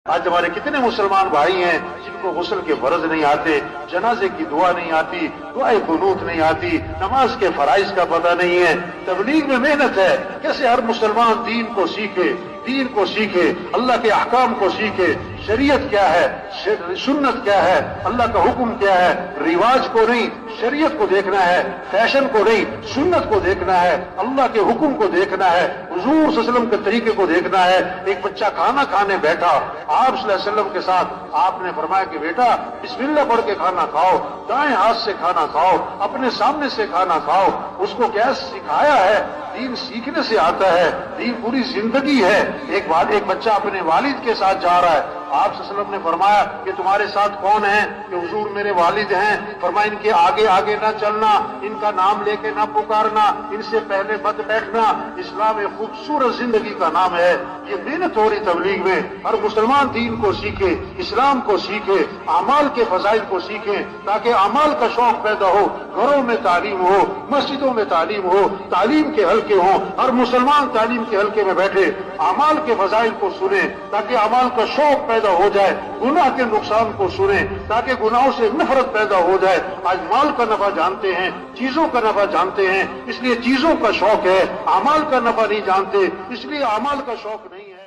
آج ہمارے کتنے مسلمان بھائی ہیں جن کو غسل کے فرض نہیں آتے، جنازے کی دعا نہیں آتی، دعائے قنوت نہیں آتی، نماز کے فرائض کا پتہ نہیں ہے۔ تبلیغ میں محنت ہے، کیسے ہر مسلمان دین کو سیکھے، دین کو سیکھے، اللہ کے احکام کو سیکھے، شریعت کیا ہے، سنت کیا ہے، اللہ کا حکم کیا ہے، رواج کو نہیں شریعت کو دیکھنا ہے، فیشن کو نہیں سنت کو دیکھنا ہے، اللہ کے حکم کو دیکھنا ہے، حضور صلی اللہ علیہ وسلم کے طریقے کو دیکھنا ہے۔ ایک بچہ کھانا کھانے بیٹھا، آپ صلی اللہ علیہ وسلم کے ساتھ آپ نے فرمایا کہ بیٹا بسم اللہ پڑھ کے کھانا کھاؤ، دائیں ہاتھ سے کھانا کھاؤ، اپنے سامنے سے کھانا کھاؤ۔ اس کو کیا سکھایا ہے؟ دین سیکھنے سے آتا ہے، دین پوری زندگی ہے۔ ایک بچہ اپنے والد کے ساتھ جا رہا ہے، آپ صلی اللہ علیہ وسلم نے فرمایا کہ تمہارے ساتھ کون ہیں؟ کہ حضور میرے والد ہیں۔ فرمایا ان کے آگے آگے نہ چلنا، ان کا نام لے کے نہ پکارنا، ان سے پہلے مت بیٹھنا۔ اسلام ایک خوبصورت زندگی کا نام ہے۔ یہ محنت ہو رہی تبلیغ میں، ہر مسلمان دین کو سیکھے، اسلام کو سیکھے، اعمال کے فضائل کو سیکھیں، تاکہ اعمال کا شوق پیدا ہو، گھروں میں تعلیم ہو، مسجدوں میں تعلیم ہو، تعلیم کے حلقے ہوں، ہر مسلمان تعلیم کے حلقے میں بیٹھے، اعمال کے فضائل کو سنیں تاکہ اعمال کا شوق پیدا ہو جائے، گناہ کے نقصان کو سنیں تاکہ گناہوں سے نفرت پیدا ہو جائے۔ آج مال کا نفع جانتے ہیں، چیزوں کا نفع جانتے ہیں، اس لیے چیزوں کا شوق ہے، اعمال کا نفع نہیں جانتے، اس لیے اعمال کا شوق نہیں ہے۔